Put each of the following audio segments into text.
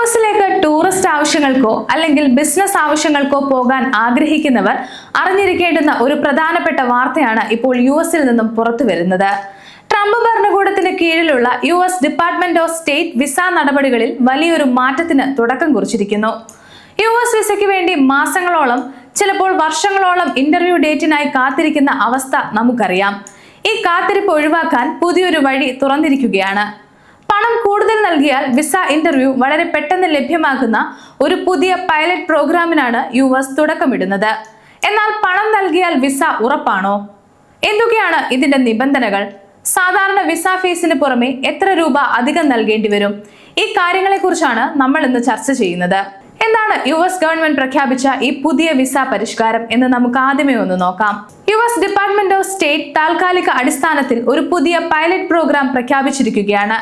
യുഎസിലേക്ക് tourist ആവശ്യങ്ങൾക്കോ അല്ലെങ്കിൽ business ആവശ്യങ്ങൾക്കോ പോകാൻ ആഗ്രഹിക്കുന്നവർ അറിഞ്ഞിരിക്കേണ്ടുന്ന ഒരു പ്രധാനപ്പെട്ട വാർത്തയാണ് ഇപ്പോൾ യുഎസിൽ നിന്നും പുറത്തു വരുന്നത്. ട്രംപ് ഭരണകൂടത്തിന് കീഴിലുള്ള US department of state visa നടപടികളിൽ വലിയൊരു മാറ്റത്തിന് തുടക്കം കുറിച്ചിരിക്കുന്നു. യുഎസ് വിസയ്ക്ക് വേണ്ടി മാസങ്ങളോളം ചിലപ്പോൾ വർഷങ്ങളോളം ഇന്റർവ്യൂ ഡേറ്റിനായി കാത്തിരിക്കുന്ന അവസ്ഥ നമുക്കറിയാം. ഈ കാത്തിരിപ്പ് ഒഴിവാക്കാൻ പുതിയൊരു വഴി തുറന്നിരിക്കുകയാണ്. പണം കൂടുതൽ നൽകിയാൽ വിസ ഇന്റർവ്യൂ വളരെ പെട്ടെന്ന് ലഭ്യമാക്കുന്ന ഒരു പുതിയ പൈലറ്റ് പ്രോഗ്രാമിനാണ് യുഎസ് തുടക്കമിടുന്നത്. എന്നാൽ പണം നൽകിയാൽ വിസ ഉറപ്പാണോ? എന്തൊക്കെയാണ് ഇതിന്റെ നിബന്ധനകൾ? സാധാരണ വിസ ഫീസിന് പുറമെ എത്ര രൂപ അധികം നൽകേണ്ടി വരും? ഈ കാര്യങ്ങളെക്കുറിച്ചാണ് നമ്മൾ ഇന്ന് ചർച്ച ചെയ്യുന്നത്. എന്താണ് യുഎസ് ഗവൺമെന്റ് പ്രഖ്യാപിച്ച ഈ പുതിയ വിസ പരിഷ്കാരം എന്ന് നമുക്ക് ആദ്യമേ ഒന്ന് നോക്കാം. യുഎസ് ഡിപ്പാർട്ട്മെന്റ് ഓഫ് സ്റ്റേറ്റ് താൽക്കാലിക അടിസ്ഥാനത്തിൽ ഒരു പുതിയ പൈലറ്റ് പ്രോഗ്രാം പ്രഖ്യാപിച്ചിരിക്കുകയാണ്.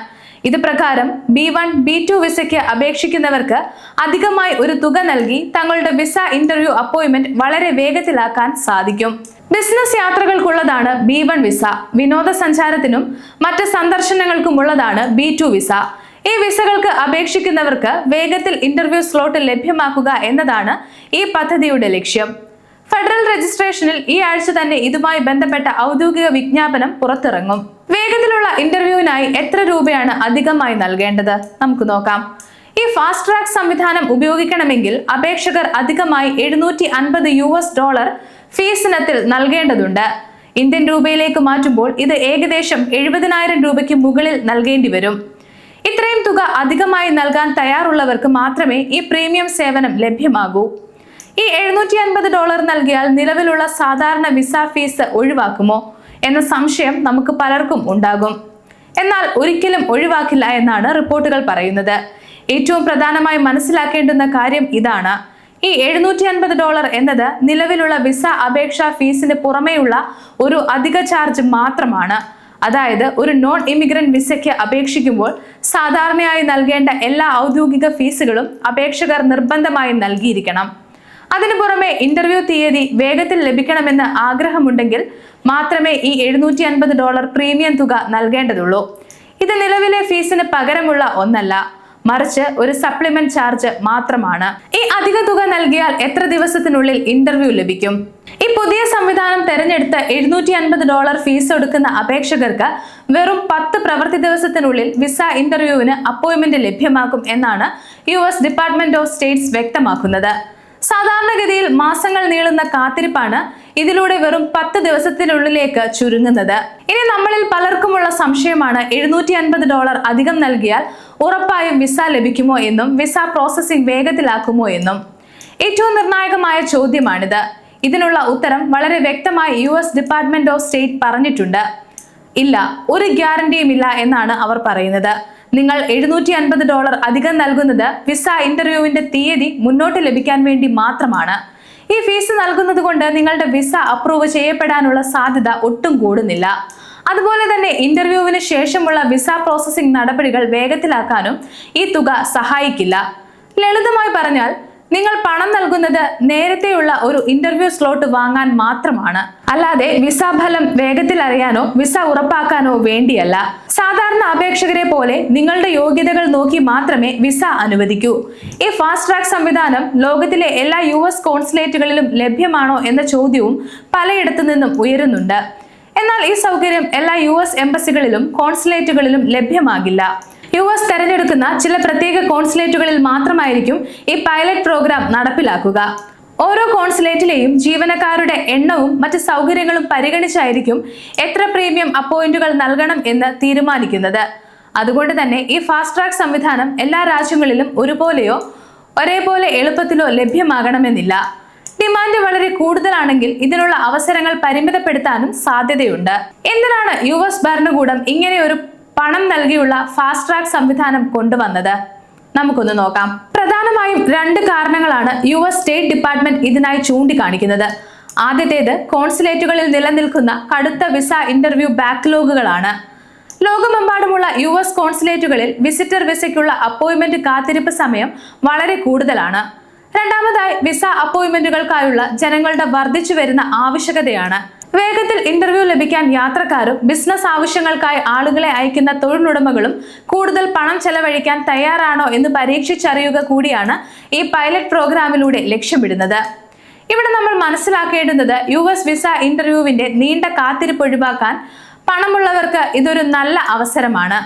ഇത് പ്രകാരം B1, B2 വിസയ്ക്ക് അപേക്ഷിക്കുന്നവർക്ക് അധികമായി ഒരു തുക നൽകി തങ്ങളുടെ വിസ ഇന്റർവ്യൂ അപ്പോയിന്റ്മെന്റ് വളരെ വേഗത്തിലാക്കാൻ സാധിക്കും. Business യാത്രകൾക്കുള്ളതാണ് B1 visa. വിനോദസഞ്ചാരത്തിനും മറ്റ് സന്ദർശനങ്ങൾക്കുമുള്ളതാണ് B2 വിസ. ഈ വിസകൾക്ക് അപേക്ഷിക്കുന്നവർക്ക് വേഗത്തിൽ ഇന്റർവ്യൂ സ്ലോട്ട് ലഭ്യമാക്കുക എന്നതാണ് ഈ പദ്ധതിയുടെ ലക്ഷ്യം. ഫെഡറൽ രജിസ്ട്രേഷനിൽ ഈ ആഴ്ച തന്നെ ഇതുമായി ബന്ധപ്പെട്ട ഔദ്യോഗിക വിജ്ഞാപനം പുറത്തിറങ്ങും. വേഗത്തിലുള്ള ഇന്റർവ്യൂവിനായി എത്ര രൂപയാണ് അധികമായി നൽകേണ്ടത്? നമുക്ക് നോക്കാം. ഈ ഫാസ്റ്റ് ട്രാക്ക് സംവിധാനം ഉപയോഗിക്കണമെങ്കിൽ അപേക്ഷകർ അധികമായി $750 ഫീസ് ഇനത്തിൽ നൽകേണ്ടതുണ്ട്. ഇന്ത്യൻ രൂപയിലേക്ക് മാറ്റുമ്പോൾ ഇത് ഏകദേശം 70,000 രൂപയ്ക്ക് മുകളിൽ നൽകേണ്ടി വരും. ഇത്രയും തുക അധികമായി നൽകാൻ തയ്യാറുള്ളവർക്ക് മാത്രമേ ഈ പ്രീമിയം സേവനം ലഭ്യമാകൂ. ഈ $750 നൽകിയാൽ നിലവിലുള്ള സാധാരണ വിസ ഫീസ് ഒഴിവാക്കുമോ എന്ന സംശയം നമുക്ക് പലർക്കും ഉണ്ടാകും. എന്നാൽ ഒരിക്കലും ഒഴിവാക്കില്ല എന്നാണ് റിപ്പോർട്ടുകൾ പറയുന്നത്. ഏറ്റവും പ്രധാനമായി മനസ്സിലാക്കേണ്ടുന്ന കാര്യം ഇതാണ്: ഈ $750 എന്നത് നിലവിലുള്ള വിസ അപേക്ഷാ ഫീസിന് പുറമെയുള്ള ഒരു അധിക ചാർജ് മാത്രമാണ്. അതായത് ഒരു നോൺ ഇമിഗ്രന്റ് വിസയ്ക്ക് അപേക്ഷിക്കുമ്പോൾ സാധാരണയായി നൽകേണ്ട എല്ലാ ഔദ്യോഗിക ഫീസുകളും അപേക്ഷകർ നിർബന്ധമായും നൽകിയിരിക്കണം. അതിനു പുറമെ ഇന്റർവ്യൂ തീയതി വേഗത്തിൽ ലഭിക്കണമെന്ന് ആഗ്രഹമുണ്ടെങ്കിൽ മാത്രമേ ഈ $750 പ്രീമിയം തുക നൽകേണ്ടതുള്ളൂ. ഇത് നിലവിലെ ഫീസിന് പകരമുള്ള ഒന്നല്ല, മറിച്ച് ഒരു സപ്ലിമെന്റ് ചാർജ് മാത്രമാണ്. ഈ അധിക തുക നൽകിയാൽ എത്ര ദിവസത്തിനുള്ളിൽ ഇന്റർവ്യൂ ലഭിക്കും? ഈ പുതിയ സംവിധാനം തെരഞ്ഞെടുത്ത് $750 ഫീസ് എടുക്കുന്ന അപേക്ഷകർക്ക് വെറും 10 പ്രവൃത്തി ദിവസത്തിനുള്ളിൽ വിസ ഇന്റർവ്യൂവിന് അപ്പോയിന്റ്മെന്റ് ലഭ്യമാക്കും എന്നാണ് യുഎസ് ഡിപ്പാർട്ട്മെന്റ് ഓഫ് സ്റ്റേറ്റ്സ് വ്യക്തമാക്കുന്നത്. സാധാരണഗതിയിൽ മാസങ്ങൾ നീളുന്ന കാത്തിരിപ്പാണ് ഇതിലൂടെ വെറും 10 ദിവസത്തിനുള്ളിലേക്ക് ചുരുങ്ങുന്നത്. ഇനി നമ്മളിൽ പലർക്കുമുള്ള സംശയമാണ് $750 അധികം നൽകിയാൽ ഉറപ്പായും വിസ ലഭിക്കുമോ എന്നും വിസ പ്രോസസ്സിംഗ് വേഗത്തിലാക്കുമോ എന്നും. ഏറ്റവും നിർണായകമായ ചോദ്യമാണിത്. ഇതിനുള്ള ഉത്തരം വളരെ വ്യക്തമായി യുഎസ് ഡിപ്പാർട്ട്മെന്റ് ഓഫ് സ്റ്റേറ്റ് പറഞ്ഞിട്ടുണ്ട്. ഇല്ല, ഒരു ഗ്യാരണ്ടിയും ഇല്ല എന്നാണ് അവർ പറയുന്നത്. നിങ്ങൾ $750 അധികം നൽകുന്നത് വിസ ഇന്റർവ്യൂവിന്റെ തീയതി മുന്നോട്ട് ലഭിക്കാൻ വേണ്ടി മാത്രമാണ്. ഈ ഫീസ് നൽകുന്നത് കൊണ്ട് നിങ്ങളുടെ വിസ അപ്രൂവ് ചെയ്യപ്പെടാനുള്ള സാധ്യത ഒട്ടും കൂടുന്നില്ല. അതുപോലെ തന്നെ ഇന്റർവ്യൂവിന് ശേഷമുള്ള വിസ പ്രോസസ്സിംഗ് നടപടികൾ വേഗത്തിലാക്കാനും ഈ തുക സഹായിക്കില്ല. ലളിതമായി പറഞ്ഞാൽ നിങ്ങൾ പണം നൽകുന്നത് നേരത്തെയുള്ള ഒരു ഇന്റർവ്യൂ സ്ലോട്ട് വാങ്ങാൻ മാത്രമാണ്, അല്ലാതെ വിസ ഫലം വേഗത്തിൽ അറിയാനോ വിസ ഉറപ്പാക്കാനോ വേണ്ടിയല്ല. സാധാരണ അപേക്ഷകരെ പോലെ നിങ്ങളുടെ യോഗ്യതകൾ നോക്കി മാത്രമേ വിസ അനുവദിക്കൂ. ഈ ഫാസ്റ്റ് ട്രാക്ക് സംവിധാനം ലോകത്തിലെ എല്ലാ യുഎസ് കോൺസുലേറ്റുകളിലും ലഭ്യമാണോ എന്ന ചോദ്യവും പലയിടത്തു നിന്നും ഉയരുന്നുണ്ട്. എന്നാൽ ഈ സൗകര്യം എല്ലാ യുഎസ് എംബസികളിലും കോൺസുലേറ്റുകളിലും ലഭ്യമാകില്ല. യുഎസ് തെരഞ്ഞെടുക്കുന്ന ചില പ്രത്യേക കോൺസുലേറ്റുകളിൽ മാത്രമായിരിക്കും ഈ പൈലറ്റ് പ്രോഗ്രാം നടപ്പിലാക്കുക. ഓരോ കോൺസുലേറ്റിലെയും ജീവനക്കാരുടെ എണ്ണവും മറ്റ് സൗകര്യങ്ങളും പരിഗണിച്ചായിരിക്കും എത്ര പ്രീമിയം അപ്പോയിന്റുകൾ നൽകണം എന്ന് തീരുമാനിക്കുന്നത്. അതുകൊണ്ട് തന്നെ ഈ ഫാസ്റ്റ് ട്രാക്ക് സംവിധാനം എല്ലാ രാജ്യങ്ങളിലും ഒരുപോലെയോ ഒരേപോലെ എളുപ്പത്തിലോ ലഭ്യമാകണമെന്നില്ല. ഡിമാൻഡ് വളരെ കൂടുതലാണെങ്കിൽ ഇതിനുള്ള അവസരങ്ങൾ പരിമിതപ്പെടുത്താനും സാധ്യതയുണ്ട്. എന്തിനാണ് യുഎസ് ഭരണകൂടം ഇങ്ങനെ ഒരു പണം നൽകിയുള്ള ഫാസ്റ്റ് ട്രാക്ക് സംവിധാനം കൊണ്ടുവന്നത്? നമുക്കൊന്ന് നോക്കാം. പ്രധാനമായും 2 കാരണങ്ങളാണ് യുഎസ് സ്റ്റേറ്റ് ഡിപ്പാർട്ട്മെന്റ് ഇതിനായി ചൂണ്ടിക്കാണിക്കുന്നത്. ആദ്യത്തേത് കോൺസുലേറ്റുകളിൽ നിലനിൽക്കുന്ന കടുത്ത വിസ ഇന്റർവ്യൂ ബാക്ക്ലോഗുകളാണ്. ലോകമെമ്പാടുമുള്ള യുഎസ് കോൺസുലേറ്റുകളിൽ വിസിറ്റർ വിസയ്ക്കുള്ള അപ്പോയിന്റ്മെന്റ് കാത്തിരിപ്പ് സമയം വളരെ കൂടുതലാണ്. രണ്ടാമതായി വിസ അപ്പോയിന്റ്മെന്റുകൾക്കായുള്ള ജനങ്ങളുടെ വർദ്ധിച്ചു വരുന്ന ആവശ്യകതയാണ്. വേഗത്തിൽ ഇന്റർവ്യൂ ലഭിക്കാൻ യാത്രക്കാരും ബിസിനസ് ആവശ്യങ്ങൾക്കായി ആളുകളെ അയക്കുന്ന തൊഴിലുടമകളും കൂടുതൽ പണം ചെലവഴിക്കാൻ തയ്യാറാണോ എന്ന് പരീക്ഷിച്ചറിയുക കൂടിയാണ് ഈ പൈലറ്റ് പ്രോഗ്രാമിലൂടെ ലക്ഷ്യമിടുന്നത്. ഇവിടെ നമ്മൾ മനസ്സിലാക്കേണ്ടുന്നത് US വിസ ഇന്റർവ്യൂവിന്റെ നീണ്ട കാത്തിരിപ്പ് ഒഴിവാക്കാൻ പണമുള്ളവർക്ക് ഇതൊരു നല്ല അവസരമാണ്.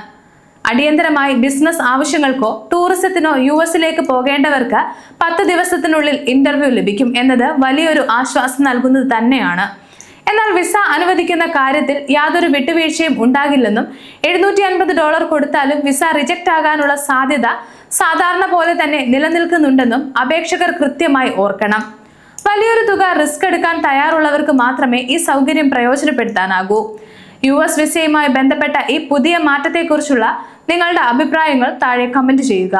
അടിയന്തരമായി ബിസിനസ് ആവശ്യങ്ങൾക്കോ ടൂറിസത്തിനോ US പോകേണ്ടവർക്ക് 10 ദിവസത്തിനുള്ളിൽ ഇന്റർവ്യൂ ലഭിക്കും എന്നത് വലിയൊരു ആശ്വാസം നൽകുന്നത് തന്നെയാണ്. എന്നാൽ വിസ അനുവദിക്കുന്ന കാര്യത്തിൽ യാതൊരു വിട്ടുവീഴ്ചയും ഉണ്ടാകില്ലെന്നും $750 കൊടുത്താലും വിസ റിജക്റ്റ് ആകാനുള്ള സാധ്യത സാധാരണ പോലെ തന്നെ നിലനിൽക്കുന്നുണ്ടെന്നും അപേക്ഷകർ കൃത്യമായി ഓർക്കണം. വലിയൊരു തുക റിസ്ക് എടുക്കാൻ തയ്യാറുള്ളവർക്ക് മാത്രമേ ഈ സൗകര്യം പ്രയോജനപ്പെടുത്താനാകൂ. US വിസയുമായി ബന്ധപ്പെട്ട ഈ പുതിയ മാറ്റത്തെക്കുറിച്ചുള്ള നിങ്ങളുടെ അഭിപ്രായങ്ങൾ താഴെ കമന്റ് ചെയ്യുക.